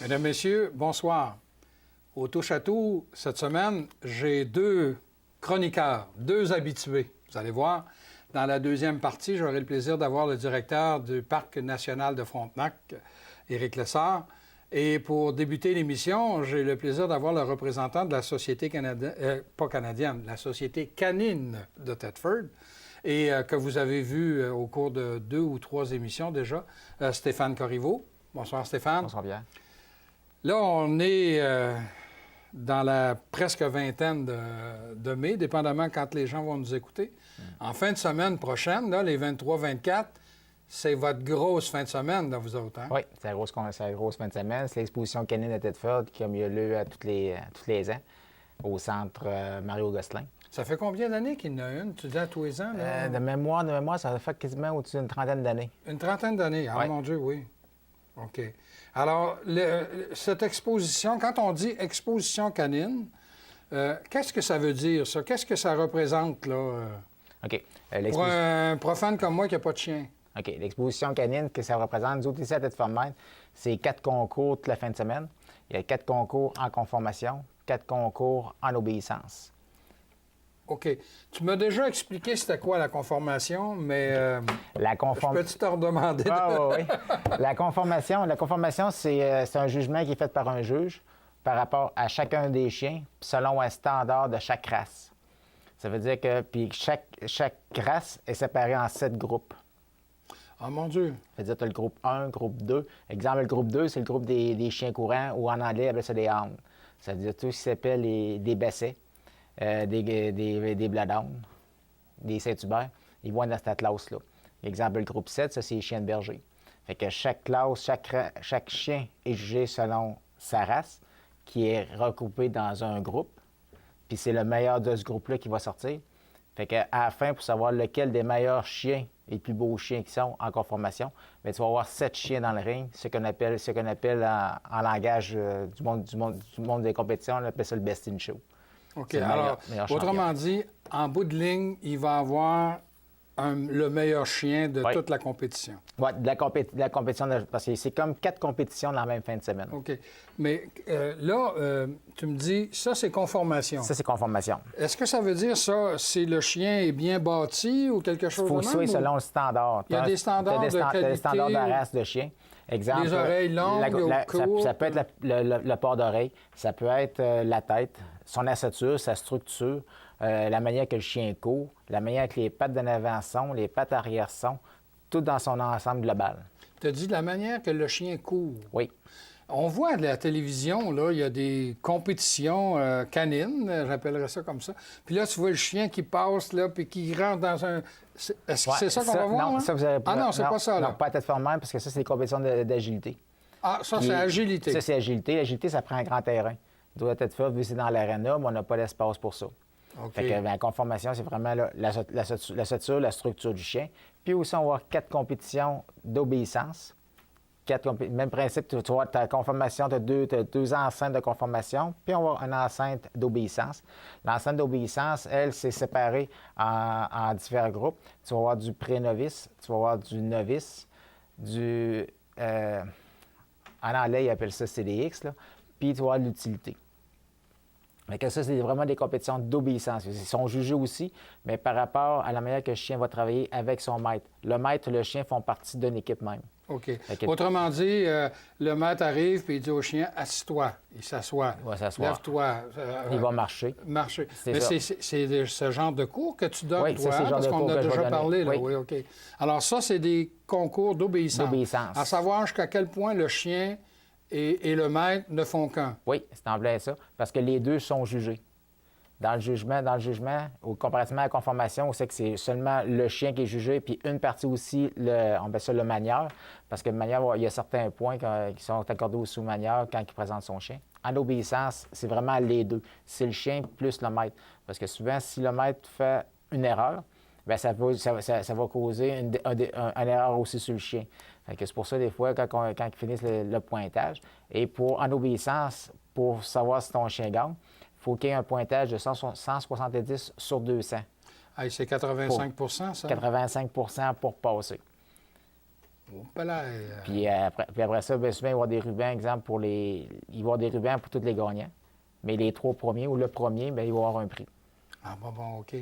Mesdames, Messieurs, bonsoir. Au touche-à-tout, cette semaine, j'ai deux chroniqueurs, deux habitués. Vous allez voir, dans la deuxième partie, j'aurai le plaisir d'avoir le directeur du Parc national de Frontenac, Éric Lessard. Et pour débuter l'émission, j'ai le plaisir d'avoir le représentant de la Société canadienne, pas canadienne, la Société canine de Thetford, et que vous avez vu au cours de 2 ou 3 émissions déjà, Stéphane Corriveau. Bonsoir Stéphane. Bonsoir bien. Là, on est dans la presque vingtaine de mai, dépendamment quand les gens vont nous écouter. En fin de semaine prochaine, là, les 23-24, c'est votre grosse fin de semaine, là, vous autres, hein? Oui, c'est la grosse fin de semaine. C'est l'exposition canine de Thetford qui a eu lieu tous les ans au centre Mario-Gosselin. Ça fait combien d'années qu'il y en a une? Tu dis à tous les ans? Là? De mémoire, ça fait quasiment au-dessus d'une trentaine d'années. Une trentaine d'années? Ah, ouais. Mon Dieu, oui. OK. Alors, cette exposition, quand on dit exposition canine, qu'est-ce que ça veut dire, ça? Qu'est-ce que ça représente, là? OK. Pour un profane comme moi qui n'a pas de chien. OK. L'exposition canine, que ça représente, nous autres ici à Thetford-Mine, c'est 4 concours toute la fin de semaine. Il y a 4 concours en conformation, 4 concours en obéissance. OK. Tu m'as déjà expliqué c'était quoi la conformation, mais je peux-tu te redemander? Oui. La conformation, c'est un jugement qui est fait par un juge par rapport à chacun des chiens selon un standard de chaque race. Ça veut dire que chaque race est séparée en 7 groupes. Ah, mon Dieu! Ça veut dire que tu as le groupe 1, groupe 2. Exemple, le groupe 2, c'est le groupe des chiens courants, ou en anglais, on appelle ça des hounds. Ça veut dire tout ce qui s'appelle des bessets. Des bloodhounds, des Saint-Hubert, ils vont être dans cette classe-là. Exemple, le groupe 7, ça, c'est les chiens de berger. Fait que chaque classe, chaque chien est jugé selon sa race, qui est regroupé dans un groupe, puis c'est le meilleur de ce groupe-là qui va sortir. Fait qu'à la fin, pour savoir lequel des meilleurs chiens, les plus beaux chiens qui sont en conformation, bien, tu vas avoir 7 chiens dans le ring, ce qu'on appelle en langage du monde des compétitions, on appelle ça le best in show. OK. Alors, autrement dit, en bout de ligne, il va avoir le meilleur chien de toute la compétition. Oui, de la compétition, parce que c'est comme 4 compétitions dans la même fin de semaine. OK. Mais là, tu me dis, ça, c'est conformation. Ça, c'est conformation. Est-ce que ça veut dire, ça, si le chien est bien bâti ou quelque chose de même? Il faut que selon le standard. Il y a des standards de qualité? Il y a des standards de race de chien. Exemple, les oreilles longues ou courtes? Ça peut être le port d'oreille, ça peut être la tête, son ossature, sa structure, la manière que le chien court, la manière que les pattes de l'avant sont, les pattes arrière sont, tout dans son ensemble global. Tu as dit de la manière que le chien court. Oui. On voit à la télévision, là, il y a des compétitions canines, j'appellerais ça comme ça. Puis là, tu vois le chien qui passe, là, puis qui rentre dans un... Est-ce que c'est ça qu'on va voir? Non, là? ça, vous avez... Ah non, c'est pas ça, là. Non, pas à Thetford-Mine, parce que ça, c'est des compétitions d'agilité. Ah, ça, c'est agilité. Ça, c'est agilité. L'agilité, ça prend un grand terrain. Nous, à Thetford, vu que c'est dans l'aréna, mais on n'a pas d'espace pour ça. OK. Fait que la conformation, c'est vraiment la ossature, la structure du chien. Puis aussi, on va avoir 4 compétitions d'obéissance. Même principe, tu vois, ta conformation, tu as deux enceintes de conformation, puis on va avoir une enceinte d'obéissance. L'enceinte d'obéissance, elle, c'est séparée en différents groupes. Tu vas avoir du pré-novice, tu vas avoir du novice, en anglais, ils appellent ça CDX, là, puis tu vas avoir l'utilité. Mais que ça, c'est vraiment des compétitions d'obéissance. Ils sont jugés aussi, mais par rapport à la manière que le chien va travailler avec son maître. Le maître et le chien font partie d'une équipe même. OK. Autrement dit, le maître arrive et il dit au chien, assis-toi. Il s'assoit. Il va s'asseoir. Lève-toi. Il va marcher. Marcher. C'est Mais ça. c'est ce genre de cours que tu donnes, oui, toi, c'est le genre parce de qu'on cours a que je déjà vais parlé. Là. donner. Oui, OK. Alors ça, c'est des concours d'obéissance. D'obéissance. À savoir jusqu'à quel point le chien et le maître ne font qu'un. Oui, c'est en plein ça, parce que les deux sont jugés. Dans le jugement, ou comparativement à la conformation, on sait que c'est seulement le chien qui est jugé, puis une partie aussi, on appelle ça le manieur, parce que le manieur, il y a certains points qui sont accordés au sous-manieur quand il présente son chien. En obéissance, c'est vraiment les deux. C'est le chien plus le maître. Parce que souvent, si le maître fait une erreur, bien, ça va causer une erreur aussi sur le chien. Fait que c'est pour ça, des fois, quand ils finissent le pointage, et en obéissance, pour savoir si ton chien gagne, il faut qu'il y ait un pointage de 170 sur 200. Hey, c'est 85 ça? 85 pour passer. Oh, ben là, Puis après ça, bien souvent, il va y avoir des rubans, exemple, il va y avoir des rubans pour tous les gagnants. Mais les 3 premiers ou le premier, bien, il va y avoir un prix. Ah, bon, OK.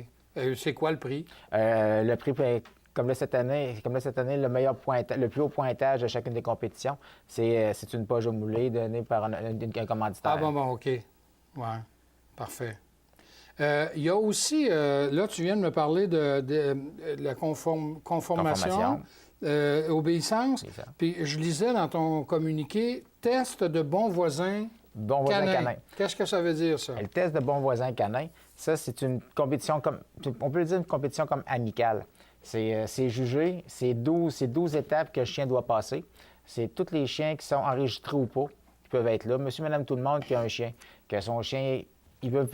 C'est quoi le prix? Le prix, ben, comme là, cette année, le plus haut pointage de chacune des compétitions, c'est une poche moulée donnée par un commanditaire. Ah, bon, OK. Ouais, parfait. Il y a aussi, là, tu viens de me parler de la conformation. Obéissance. Puis je lisais dans ton communiqué, test de bon voisin Bon voisin canin. Qu'est-ce que ça veut dire, ça? Le test de bon voisin canin, ça, c'est une compétition comme, on peut le dire une compétition comme amicale. C'est jugé, c'est 12 étapes que le chien doit passer. C'est tous les chiens qui sont enregistrés ou pas qui peuvent être là. Monsieur, madame, tout le monde qui a un chien, que son chien, il veut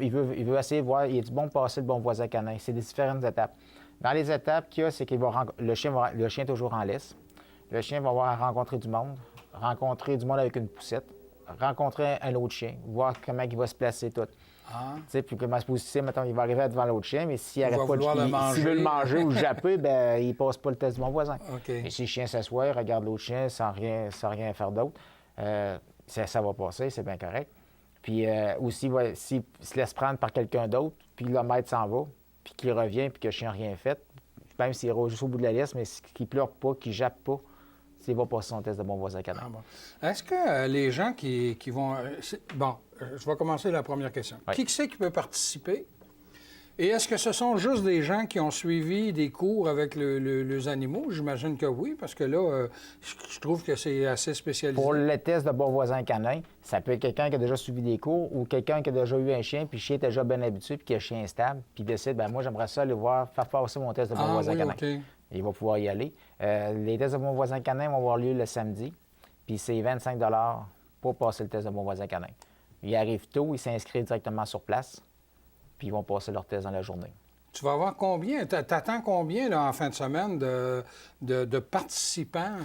essayer de voir, il est bon de passer le bon voisin canin. C'est des différentes étapes. Dans les étapes qu'il y a, c'est que le chien est toujours en laisse. Le chien va avoir à rencontrer du monde avec une poussette, rencontrer un autre chien, voir comment il va se placer tout. Ah. Puis comment se positionner, mettons, il va arriver devant l'autre chien, mais s'il s'il veut le manger ou le japper, ben il passe pas le test de mon voisin. Okay. Et si le chien s'assoit, il regarde l'autre chien sans rien faire d'autre, ça va passer, c'est bien correct. Puis aussi, s'il se laisse prendre par quelqu'un d'autre, puis le maître s'en va, puis qu'il revient, puis que le chien n'a rien fait, même s'il est juste au bout de la liste, mais qu'il pleure pas, qu'il jappe pas, il va passer son test de bon voisin canin. Ah bon. Est-ce que les gens qui vont... Bon, je vais commencer la première question. Oui. Qui c'est qui peut participer? Et est-ce que ce sont juste des gens qui ont suivi des cours avec les animaux? J'imagine que oui, parce que là, je trouve que c'est assez spécialisé. Pour le test de bon voisin canin, ça peut être quelqu'un qui a déjà suivi des cours ou quelqu'un qui a déjà eu un chien, puis le chien est déjà bien habitué, puis qui a un chien stable, puis il décide, ben moi, j'aimerais ça aller faire passer mon test de bon voisin canin. Okay. Il va pouvoir y aller. Les tests de bon voisin canin vont avoir lieu le samedi, puis c'est 25 pour passer le test de bon voisin canin. Ils arrivent tôt, ils s'inscrivent directement sur place, puis ils vont passer leur test dans la journée. Tu vas avoir combien? T'attends combien là, en fin de semaine de participants?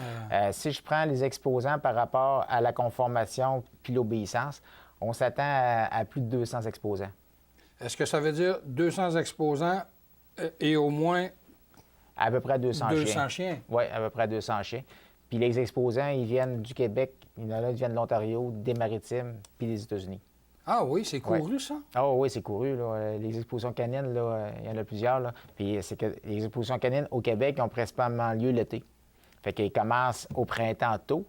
Si je prends les exposants par rapport à la conformation puis l'obéissance, on s'attend à plus de 200 exposants. Est-ce que ça veut dire 200 exposants et au moins... À peu près 200 chiens. 200 chiens? Oui, à peu près 200 chiens. Puis les exposants, ils viennent du Québec, il y en a qui viennent de l'Ontario, des Maritimes, puis des États-Unis. Ah oui, c'est couru, ça? Ah oui, c'est couru. Là. Les expositions canines, là, il y en a plusieurs. Là. Puis c'est que les expositions canines au Québec ont principalement lieu l'été. Fait qu'ils commencent au printemps tôt,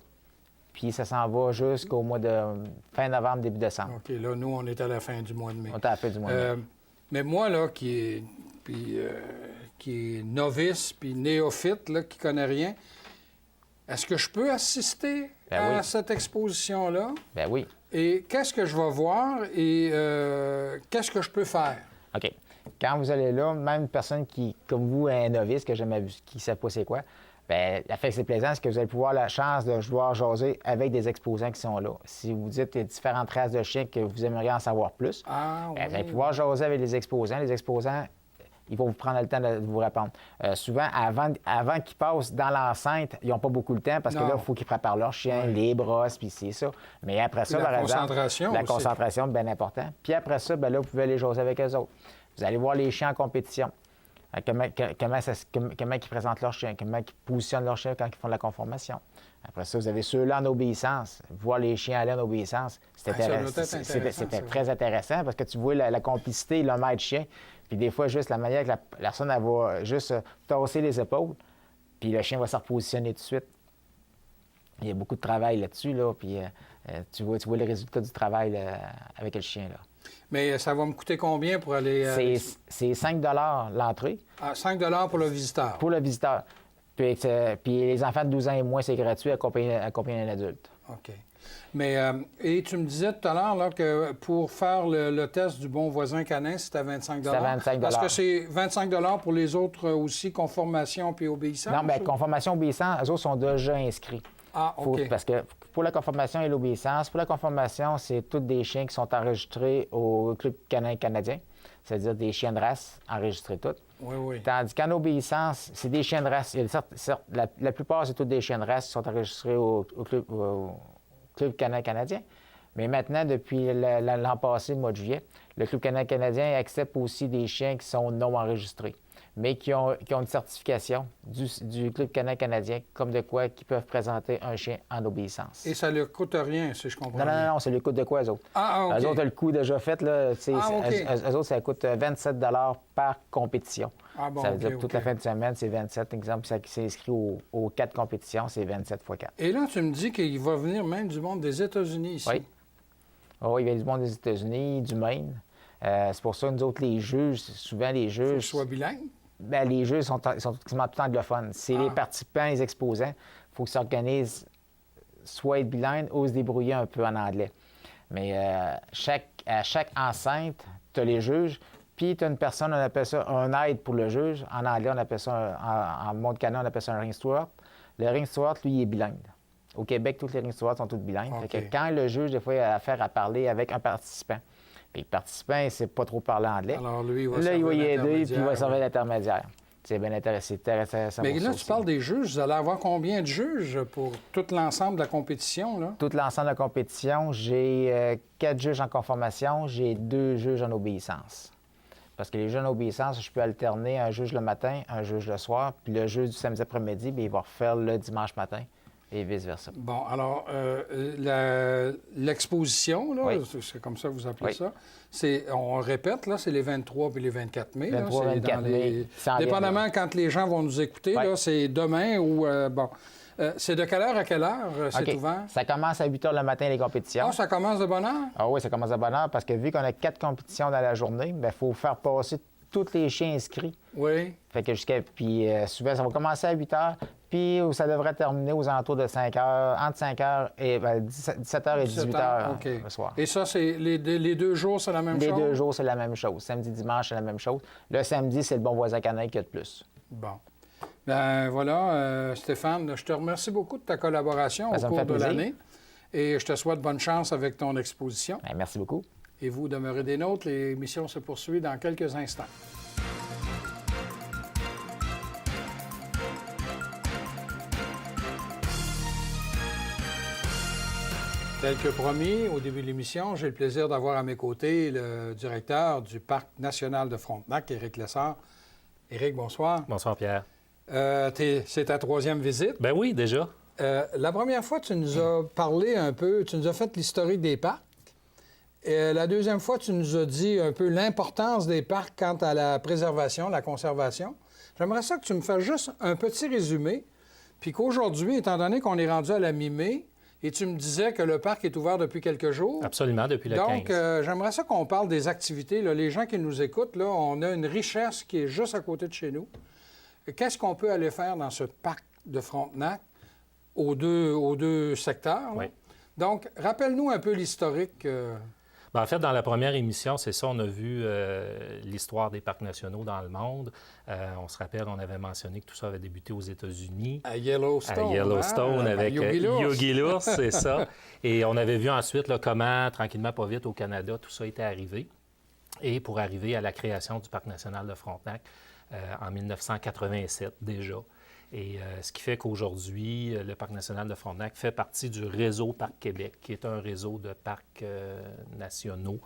puis ça s'en va jusqu'au mois de fin novembre, début décembre. OK, là, nous, on est à la fin du mois de mai. On est à la fin du mois de mai. Mais moi, là, qui est novice, puis néophyte, là, qui connaît rien, est-ce que je peux assister à cette exposition-là? Ben oui. Et qu'est-ce que je vais voir et qu'est-ce que je peux faire? OK. Quand vous allez là, même une personne qui, comme vous, est un novice, qui ne sait pas c'est quoi, bien, la fait que c'est plaisant, c'est que vous allez pouvoir la chance de pouvoir jaser avec des exposants qui sont là. Si vous dites qu'il y a différentes races de chiens que vous aimeriez en savoir plus, vous allez pouvoir jaser avec les exposants. Les exposants, ils vont vous prendre le temps de vous répondre. Souvent, avant qu'ils passent dans l'enceinte, ils n'ont pas beaucoup de temps parce que là, il faut qu'ils préparent leur chien, les brosses, puis c'est ça. Mais après ça, par exemple, la concentration, bien important. Puis après ça, bien là, vous pouvez aller jaser avec eux autres. Vous allez voir les chiens en compétition. Comment ils présentent leur chien, comment ils positionnent leur chien quand ils font de la conformation. Après ça, vous avez ceux-là en obéissance. Voir les chiens aller en obéissance, c'était très intéressant parce que tu vois la complicité, le maître chien. Puis des fois, juste la manière que la personne elle va juste tasser les épaules, puis le chien va se repositionner tout de suite. Il y a beaucoup de travail là-dessus, là, puis tu vois les résultats du travail là, avec le chien. Là. Mais ça va me coûter combien pour aller... C'est 5 l'entrée. Ah, 5 pour le visiteur? Pour le visiteur. Puis les enfants de 12 ans et moins, c'est gratuit, accompagné d'un adulte. OK. Mais, et tu me disais tout à l'heure là, que pour faire le test du bon voisin canin, c'était 25 C'était 25 Est-ce que c'est 25 pour les autres aussi, conformation puis obéissance? Non, bien, conformation, obéissance, eux autres sont déjà inscrits. Ah, OK. Parce que pour la conformation et l'obéissance, pour la conformation, c'est tous des chiens qui sont enregistrés au Club canin canadien, c'est-à-dire des chiens de race enregistrés tous. Oui, oui. Tandis qu'en obéissance, c'est des chiens de race. La plupart, c'est tous des chiens de race qui sont enregistrés au Club canin canadien. Mais maintenant, depuis l'an passé, le mois de juillet, le Club canin canadien accepte aussi des chiens qui sont non enregistrés. mais qui ont une certification du Club canadien, comme de quoi qui peuvent présenter un chien en obéissance. Et ça ne leur coûte rien, si je comprends Non, bien. non, ça lui coûte de quoi, eux autres? OK. Eux autres, le coût déjà fait, là, OK. eux autres, ça coûte 27 par compétition. Bon, ça veut dire OK, que toute la fin de semaine, c'est 27. Exemple, ça qui s'est inscrit aux 4 compétitions, c'est 27 x 4. Et là, tu me dis qu'il va venir même du monde des États-Unis ici. Oui. Oh, il vient du monde des États-Unis, du Maine. C'est pour ça que nous autres, les juges, souvent les juges... Faut que ce soit bilingue. Bien, les juges sont quasiment tout anglophones. C'est les participants, les exposants. Il faut qu'ils s'organisent soit être bilingues ou se débrouiller un peu en anglais. Mais à chaque enceinte, tu as les juges, puis tu as une personne, on appelle ça un aide pour le juge. En anglais, on appelle ça, en monde canon, on appelle ça un ring steward. Le ring steward, lui, il est bilingue. Au Québec, tous les ring stewards sont tous bilingues. OK. Fait que quand le juge, des fois, il a affaire à parler avec un participant, puis le participant, il ne sait pas trop parler anglais. Alors, lui, il va Là, il va y aider, l'intermédiaire, puis il va servir oui. l'intermédiaire. C'est bien intéressant. Mais là, tu parles des juges. Vous allez avoir combien de juges pour tout l'ensemble de la compétition, là? Tout l'ensemble de la compétition, j'ai 4 juges en conformation, j'ai 2 juges en obéissance. Parce que les juges en obéissance, je peux alterner un juge le matin, un juge le soir, puis le juge du samedi après-midi, bien, il va refaire le dimanche matin et vice-versa. Bon, alors, l'exposition, là, Oui. c'est comme ça que vous appelez Oui. ça, on répète, là, c'est les 23 et les 24 mai. 23, là, c'est 24 mai, ça en vient, dépendamment là. quand les gens vont nous écouter, Oui. là, c'est demain ou... bon. C'est de quelle heure à quelle heure c'est OK. ouvert? Ça commence à 8 h le matin, les compétitions. Ah, ça commence de bonne heure? Ah oui, ça commence à bonne heure parce que vu qu'on a 4 compétitions dans la journée, il faut faire passer tous les chiens inscrits. Oui. Fait que puis souvent, ça va commencer à 8 h, puis ça devrait terminer aux alentours de 5 h, entre 5 h et 17 h et 18 h OK. le soir. Et ça, c'est les 2 jours, c'est la même Les chose? 2 jours, c'est la même chose. Samedi, dimanche, c'est la même chose. Le samedi, c'est le bon voisin canaille qui a de plus. Bon. Ben voilà, Stéphane, je te remercie beaucoup de ta collaboration Ben, au ça me cours fait de plaisir. l'année. Et je te souhaite bonne chance avec ton exposition. Ben, merci beaucoup. Et vous demeurez des nôtres. L'émission se poursuit dans quelques instants. Tel que promis, au début de l'émission, j'ai le plaisir d'avoir à mes côtés le directeur du Parc national de Frontenac, Éric Lessard. Éric, bonsoir. Bonsoir, Pierre. C'est ta 3e visite. Ben oui, déjà. La première fois, tu nous as parlé un peu, tu nous as fait l'historique des parcs. Et la deuxième fois, tu nous as dit un peu l'importance des parcs quant à la préservation, la conservation. J'aimerais ça que tu me fasses juste un petit résumé, puis qu'aujourd'hui, étant donné qu'on est rendu à la mi-mai, et tu me disais que le parc est ouvert depuis quelques jours. Absolument, depuis le 15. Donc, j'aimerais ça qu'on parle des activités. Là. Les gens qui nous écoutent, là, on a une richesse qui est juste à côté de chez nous. Qu'est-ce qu'on peut aller faire dans ce parc de Frontenac aux deux secteurs? Là? Oui. Donc, rappelle-nous un peu l'historique. Ben, en fait, dans la première émission, c'est ça, on a vu l'histoire des parcs nationaux dans le monde. On se rappelle, on avait mentionné que tout ça avait débuté aux États-Unis. À Yellowstone. À Yellowstone, hein? avec Yogi l'ours, c'est ça. Et on avait vu ensuite là, comment, tranquillement, pas vite, au Canada, tout ça était arrivé. Et pour arriver à la création du Parc national de Frontenac en 1987 déjà. Et ce qui fait qu'aujourd'hui, le Parc national de Frontenac fait partie du réseau Parc Québec, qui est un réseau de parcs nationaux,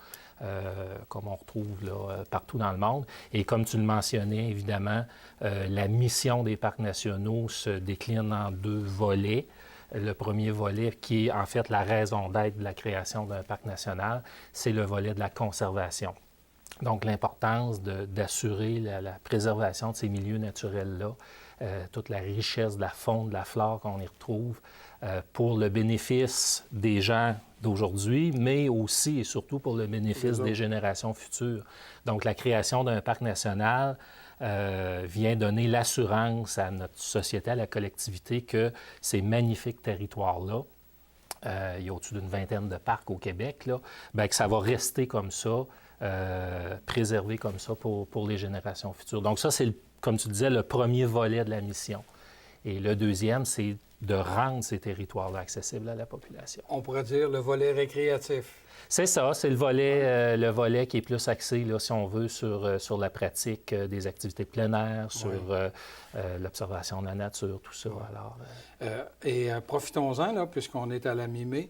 comme on retrouve là, partout dans le monde. Et comme tu le mentionnais, évidemment, la mission des parcs nationaux se décline en 2 volets. Le premier volet, qui est en fait la raison d'être de la création d'un parc national, c'est le volet de la conservation. Donc, l'importance d'assurer la préservation de ces milieux naturels-là, toute la richesse de la faune, de la flore qu'on y retrouve, pour le bénéfice des gens d'aujourd'hui, mais aussi et surtout pour le bénéfice des générations futures. Donc, la création d'un parc national vient donner l'assurance à notre société, à la collectivité, que ces magnifiques territoires-là, il y a au-dessus d'une 20aine de parcs au Québec, là, bien, que ça va rester comme ça, préservé comme ça pour les générations futures. Donc ça, c'est, comme tu disais, le premier volet de la mission. Et le deuxième, c'est de rendre ces territoires-là accessibles à la population. On pourrait dire le volet récréatif. C'est ça, c'est le volet qui est plus axé, là, si on veut, sur la pratique des activités de plein air, sur l'observation de la nature, tout ça. Alors, profitons-en, là, puisqu'on est à la mi-mai.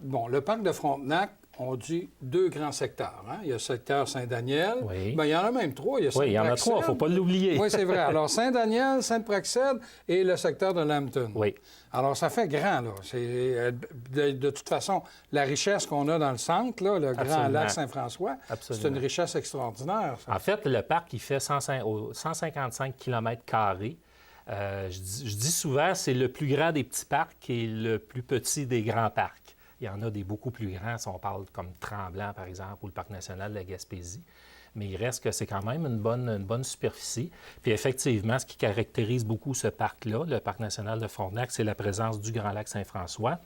Bon, le parc de Frontenac on dit 2 grands secteurs. Hein? Il y a le secteur Saint-Daniel. Oui. Bien, il y en a même 3. Il y a Oui, il y en a 3, il ne Sainte-Praxède. faut pas l'oublier. Oui, c'est vrai. Alors, Saint-Daniel, Sainte-Praxède et le secteur de Lambton. Oui. Alors, ça fait grand, là. De toute façon, la richesse qu'on a dans le centre, là, le grand Absolument. lac Saint-François, c'est Absolument. une richesse extraordinaire. Ça. En fait, le parc, il fait 155 km². Je dis souvent, c'est le plus grand des petits parcs et le plus petit des grands parcs. Il y en a des beaucoup plus grands, si on parle comme Tremblant, par exemple, ou le Parc national de la Gaspésie. Mais il reste que c'est quand même une bonne superficie. Puis effectivement, ce qui caractérise beaucoup ce parc-là, le Parc national de Frontenac, c'est la présence du Grand lac Saint-François.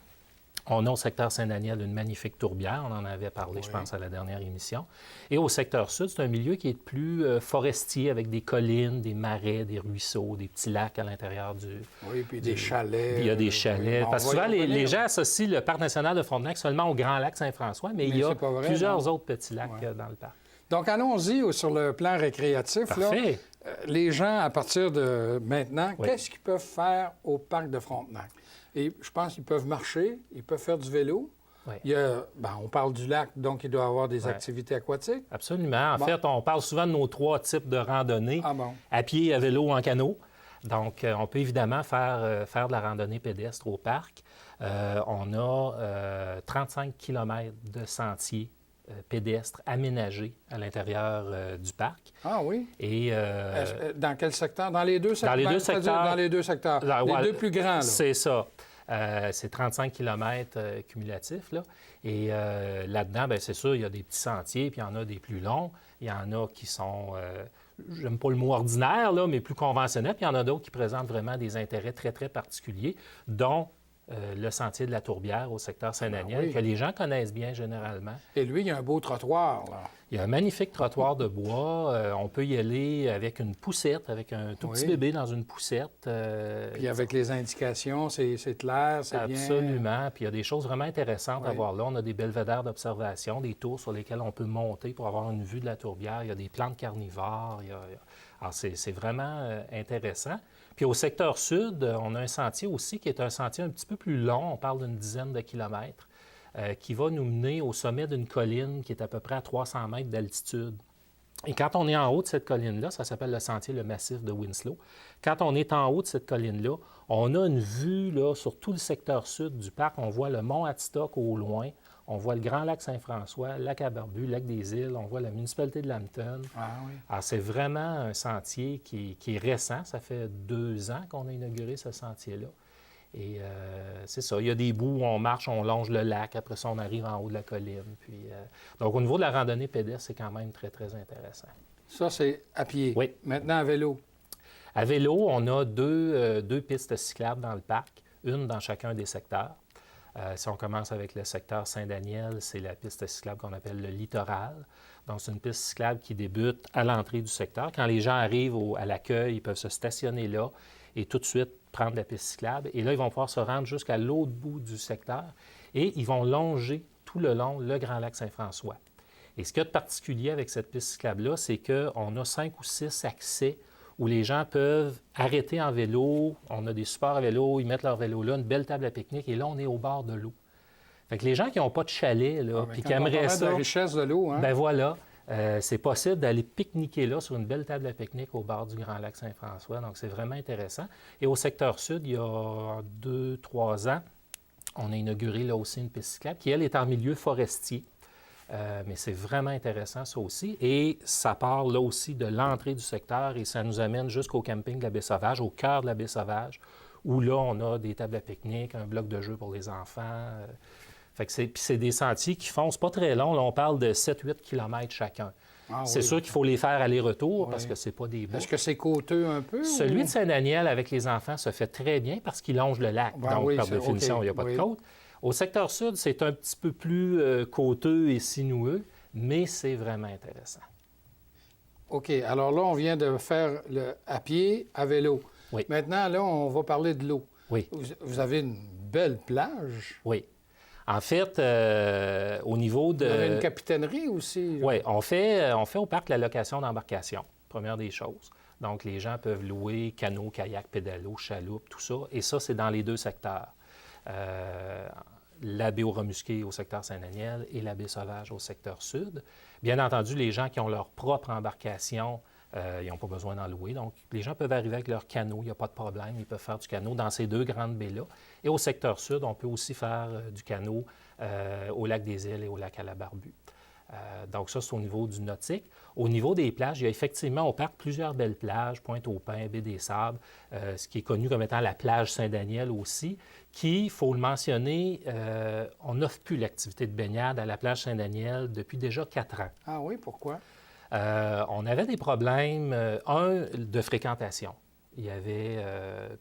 On a au secteur Saint-Daniel une magnifique tourbière, on en avait parlé, je pense, à la dernière émission. Et au secteur sud, c'est un milieu qui est plus forestier, avec des collines, des marais, des ruisseaux, des petits lacs à l'intérieur du... Oui, puis des chalets. Puis il y a des chalets. Oui. Parce que souvent, les gens associent le Parc national de Frontenac seulement au Grand lac Saint-François, mais il y a c'est pas vrai, plusieurs non? autres petits lacs dans le parc. Donc, allons-y sur le plan récréatif. Là. Parfait. Les gens, à partir de maintenant, Oui. qu'est-ce qu'ils peuvent faire au parc de Frontenac? Et je pense qu'ils peuvent marcher, ils peuvent faire du vélo. Oui. Il y a, on parle du lac, donc il doit y avoir des Ouais. activités aquatiques. Absolument. En Bon. fait, on parle souvent de nos 3 types de randonnées, Ah bon? à pied, à vélo, en canot. Donc, on peut évidemment faire de la randonnée pédestre au parc. On a 35 km de sentiers pédestres aménagés à l'intérieur du parc. Ah oui? Et Dans quel secteur? Dans les deux secteurs? Dans les deux C'est-à-dire secteurs. Dans les deux secteurs. Les ouais, deux plus grands, là. C'est ça. C'est 35 km cumulatifs. Là. Et là-dedans, bien, c'est sûr, il y a des petits sentiers, puis il y en a des plus longs. Il y en a qui sont, j'aime pas le mot ordinaire, là, mais plus conventionnels. Puis il y en a d'autres qui présentent vraiment des intérêts très, très particuliers, dont le sentier de la Tourbière au secteur Saint-Daniel, oui. que les gens connaissent bien généralement. Et lui, il y a un beau trottoir, là. Il y a un magnifique trottoir de bois. On peut y aller avec une poussette, avec un tout petit Oui. bébé dans une poussette. Puis avec les indications, c'est clair, c'est bien. Absolument. Puis il y a des choses vraiment intéressantes à Oui. voir là. On a des belvédères d'observation, des tours sur lesquelles on peut monter pour avoir une vue de la tourbière. Il y a des plantes carnivores. Alors, c'est vraiment intéressant. Puis au secteur sud, on a un sentier aussi qui est un sentier un petit peu plus long. On parle d'une dizaine de kilomètres, qui va nous mener au sommet d'une colline qui est à peu près à 300 mètres d'altitude. Et quand on est en haut de cette colline-là, ça s'appelle le sentier Le Massif de Winslow. Quand on est en haut de cette colline-là, on a une vue là, sur tout le secteur sud du parc. On voit le mont Hatstock au loin. On voit le Grand lac Saint-François, le lac à Barbu, le lac des Îles. On voit la municipalité de Lambton. Ah oui. Alors, c'est vraiment un sentier qui est récent. Ça fait 2 ans qu'on a inauguré ce sentier-là. Et c'est ça. Il y a des bouts où on marche, on longe le lac. Après ça, on arrive en haut de la colline. Puis, donc, au niveau de la randonnée pédestre, c'est quand même très, très intéressant. Ça, c'est à pied. Oui. Maintenant, à vélo. À vélo, on a deux pistes cyclables dans le parc, une dans chacun des secteurs. Si on commence avec le secteur Saint-Daniel, c'est la piste cyclable qu'on appelle le littoral. Donc, c'est une piste cyclable qui débute à l'entrée du secteur. Quand les gens arrivent à l'accueil, ils peuvent se stationner là et tout de suite prendre la piste cyclable. Et là, ils vont pouvoir se rendre jusqu'à l'autre bout du secteur et ils vont longer tout le long le Grand lac Saint-François. Et ce qu'il y a de particulier avec cette piste cyclable-là, c'est qu'on a 5 ou 6 accès où les gens peuvent arrêter en vélo. On a des supports à vélo, ils mettent leur vélo là, une belle table à pique-nique, et là, on est au bord de l'eau. Fait que les gens qui n'ont pas de chalet, là, puis qui aimeraient ça... de la richesse de l'eau, hein? Ben voilà, c'est possible d'aller pique-niquer là, sur une belle table à pique-nique au bord du Grand lac Saint-François. Donc, c'est vraiment intéressant. Et au secteur sud, il y a 2-3 ans, on a inauguré là aussi une piste cyclable qui, elle, est en milieu forestier. Mais c'est vraiment intéressant, ça aussi. Et ça part là aussi de l'entrée du secteur et ça nous amène jusqu'au camping de la Baie-Sauvage, au cœur de la Baie-Sauvage, où là, on a des tables à pique-nique, un bloc de jeu pour les enfants. Fait que c'est des sentiers qui font, c'est pas très long, là, on parle de 7-8 km chacun. Ah, c'est oui. sûr qu'il faut les faire aller-retour Oui. parce que c'est pas des bouts. Est-ce que c'est coûteux un peu? Celui ou... de Saint-Daniel avec les enfants se fait très bien parce qu'il longe le lac. Ben Donc, oui, par c'est définition, OK, il n'y a pas oui. de côte. Au secteur sud, c'est un petit peu plus côteux et sinueux, mais c'est vraiment intéressant. OK. Alors là, on vient de faire à pied, à vélo. Oui. Maintenant, là, on va parler de l'eau. Oui, Vous avez une belle plage. oui. En fait, au niveau de... Vous avez une capitainerie aussi. là. Oui, on fait au parc la location d'embarcation, première des choses. Donc, les gens peuvent louer canot, kayak, pédalo, chaloupe, tout ça. Et ça, c'est dans les 2 secteurs. la baie aux Remusqués au secteur Saint-Daniel et la baie Sauvage au secteur sud. Bien entendu, les gens qui ont leur propre embarcation, ils n'ont pas besoin d'en louer. Donc, les gens peuvent arriver avec leur canot, il n'y a pas de problème. Ils peuvent faire du canot dans ces deux grandes baies-là. Et au secteur sud, on peut aussi faire du canot au lac des Îles et au lac à la Barbue. Donc, ça, c'est au niveau du nautique. Au niveau des plages, il y a effectivement au parc plusieurs belles plages, Pointe-aux-Pins, Baie des Sables, ce qui est connu comme étant la plage Saint-Daniel aussi, qui, il faut le mentionner, on n'offre plus l'activité de baignade à la plage Saint-Daniel depuis déjà 4 ans. Ah oui, pourquoi? On avait des problèmes, de fréquentation. Il y avait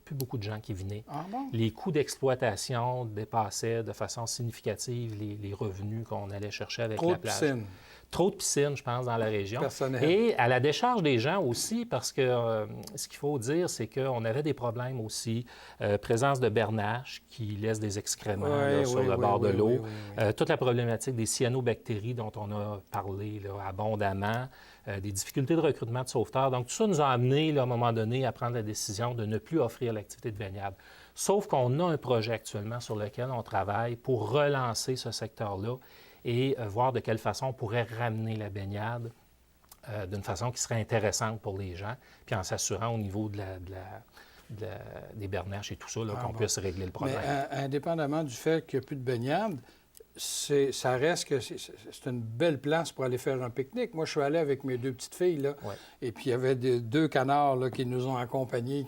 plus beaucoup de gens qui venaient. Ah bon? Les coûts d'exploitation dépassaient de façon significative les revenus qu'on allait chercher avec Trop la de plage. piscines. Trop de piscines, je pense, dans la région. Personnel. Et à la décharge des gens aussi, parce que ce qu'il faut dire, c'est qu'on avait des problèmes aussi. Présence de bernaches qui laissent des excréments là, sur le bord de l'eau. Toute la problématique des cyanobactéries dont on a parlé là, abondamment. Des difficultés de recrutement de sauveteurs. Donc, tout ça nous a amené, là, à un moment donné, à prendre la décision de ne plus offrir l'activité de baignade. Sauf qu'on a un projet actuellement sur lequel on travaille pour relancer ce secteur-là et voir de quelle façon on pourrait ramener la baignade d'une façon qui serait intéressante pour les gens, puis en s'assurant au niveau des bernaches et tout ça, qu'on puisse régler le problème. Mais indépendamment du fait qu'il n'y a plus de baignade, ça reste que c'est une belle place pour aller faire un pique-nique. Moi, je suis allé avec mes deux petites filles, là, et puis il y avait deux canards là, qui nous ont accompagnés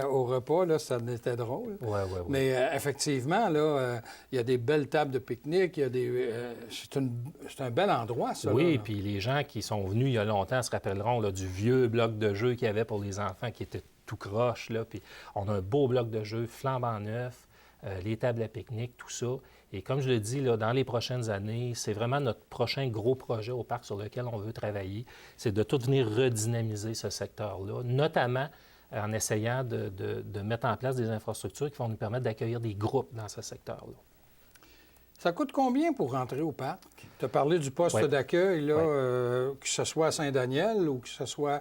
au repas. Là, ça était drôle. Mais effectivement, là, il y a des belles tables de pique-nique. C'est un bel endroit, ça. Oui, là. Puis les gens qui sont venus il y a longtemps se rappelleront là, du vieux bloc de jeu qu'il y avait pour les enfants qui était tout croche. Là. Puis on a un beau bloc de jeu flambant neuf, les tables à pique-nique, tout ça. Et comme je le dis, là, dans les prochaines années, c'est vraiment notre prochain gros projet au parc sur lequel on veut travailler. C'est de tout venir redynamiser ce secteur-là, notamment en essayant de mettre en place des infrastructures qui vont nous permettre d'accueillir des groupes dans ce secteur-là. Ça coûte combien pour rentrer au parc? Tu as parlé du poste d'accueil, là, que ce soit à Saint-Daniel ou que ce soit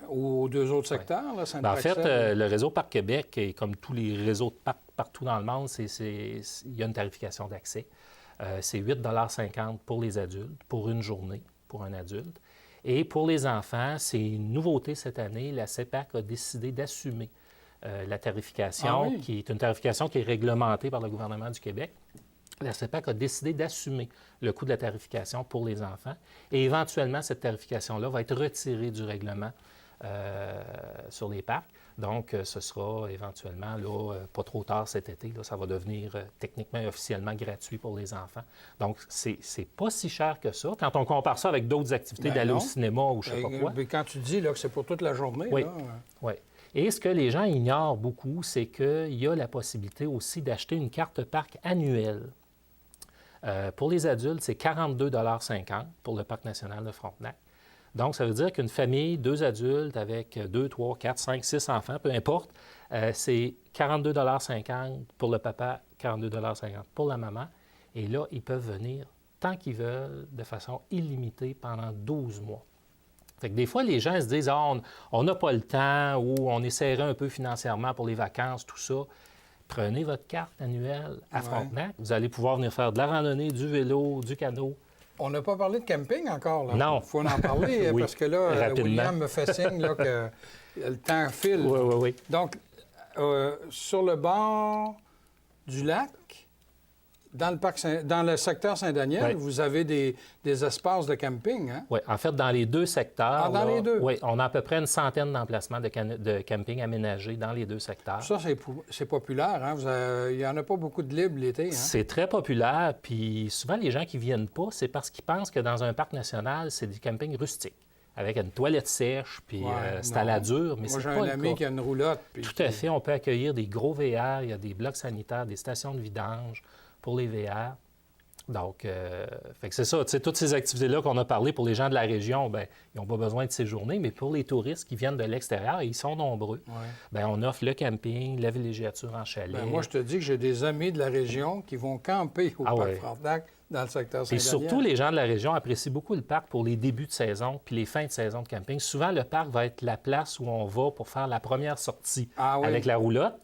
aux deux autres secteurs, là, En fait, le réseau Parc Québec, et comme tous les réseaux de parcs partout dans le monde, il y a une tarification d'accès. C'est 8,50 $ pour les adultes, pour une journée, pour un adulte. Et pour les enfants, c'est une nouveauté cette année. La CEPAC a décidé d'assumer la tarification, qui est une tarification qui est réglementée par le gouvernement du Québec. La CEPAC a décidé d'assumer le coût de la tarification pour les enfants. Et éventuellement, cette tarification-là va être retirée du règlement sur les parcs. Donc, ce sera éventuellement, là, pas trop tard cet été, là, ça va devenir techniquement et officiellement gratuit pour les enfants. Donc, c'est pas si cher que ça. Quand on compare ça avec d'autres activités d'aller au cinéma ou je sais pas quoi. Mais quand tu dis là, que c'est pour toute la journée, oui. Là... Oui. Et ce que les gens ignorent beaucoup, c'est qu'il y a la possibilité aussi d'acheter une carte parc annuelle. Pour les adultes, c'est 42,50 $ pour le Parc national de Frontenac. Donc, ça veut dire qu'une famille, 2 adultes avec 2, 3, 4, 5, 6 enfants, peu importe, c'est 42,50 $ pour le papa, 42,50 $ pour la maman. Et là, ils peuvent venir tant qu'ils veulent, de façon illimitée pendant 12 mois. Fait que des fois, les gens se disent « Ah, on n'a pas le temps » ou « On est serré un peu financièrement pour les vacances, tout ça ». Prenez votre carte annuelle à Frontenac. Vous allez pouvoir venir faire de la randonnée, du vélo, du canot. On n'a pas parlé de camping encore, là. Non. Il faut en parler, parce que là, William me fait signe là, que le temps file. Oui. Donc, sur le bord du lac, dans le secteur Saint-Daniel, vous avez des espaces de camping, hein? Oui, en fait, dans les deux secteurs, les deux? Oui, on a à peu près une centaine d'emplacements de camping aménagés dans les deux secteurs. Ça, c'est populaire, hein? Il n'y en a pas beaucoup de libre l'été, hein? C'est très populaire, puis souvent, les gens qui ne viennent pas, c'est parce qu'ils pensent que dans un parc national, c'est du camping rustique, avec une toilette sèche, puis c'est à la dure, mais c'est pas le cas. Moi, j'ai un ami qui a une roulotte. Tout à fait, on peut accueillir des gros VR, il y a des blocs sanitaires, des stations de vidange pour les VR. Donc, fait que c'est ça. Toutes ces activités-là qu'on a parlé pour les gens de la région, bien, ils n'ont pas besoin de séjourner, mais pour les touristes qui viennent de l'extérieur, et ils sont nombreux, bien, on offre le camping, la villégiature en chalet. Bien, moi, je te dis que j'ai des amis de la région qui vont camper au Parc Frontenac dans le secteur Saint-Daniel. Et surtout, les gens de la région apprécient beaucoup le parc pour les débuts de saison puis les fins de saison de camping. Souvent, le parc va être la place où on va pour faire la première sortie avec la roulotte.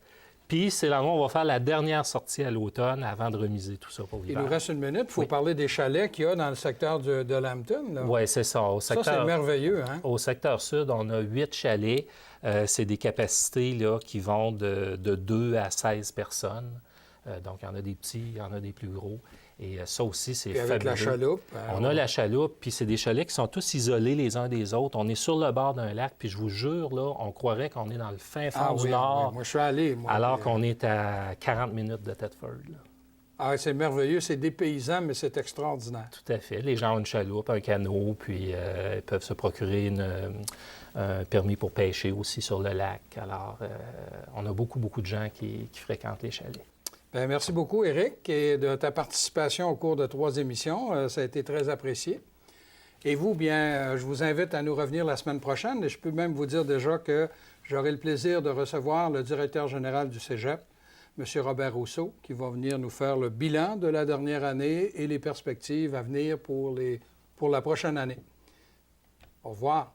Puis c'est l'endroit où on va faire la dernière sortie à l'automne avant de remiser tout ça pour Il l'hiver. nous reste une minute. Il faut Oui. parler des chalets qu'il y a dans le secteur de Lambton. Oui, c'est ça. Ça, c'est merveilleux. Hein? Au secteur sud, on a 8 chalets. C'est des capacités là, qui vont de 2 à 16 personnes. Donc, il y en a des petits, il y en a des plus gros. Et ça aussi, c'est Puis fabuleux. avec la chaloupe. On a la chaloupe, puis c'est des chalets qui sont tous isolés les uns des autres. On est sur le bord d'un lac, puis je vous jure, là, on croirait qu'on est dans le fin fond du Nord, moi, je suis allé. alors qu'on est à 40 minutes de Thetford. Là. Ah, c'est merveilleux. C'est dépaysant, mais c'est extraordinaire. Tout à fait. Les gens ont une chaloupe, un canot, puis ils peuvent se procurer un permis pour pêcher aussi sur le lac. Alors, on a beaucoup, beaucoup de gens qui fréquentent les chalets. Bien, merci beaucoup, Éric, et de ta participation au cours de 3 émissions. Ça a été très apprécié. Et vous, bien, je vous invite à nous revenir la semaine prochaine. Et je peux même vous dire déjà que j'aurai le plaisir de recevoir le directeur général du Cégep, M. Robert Rousseau, qui va venir nous faire le bilan de la dernière année et les perspectives à venir pour la prochaine année. Au revoir.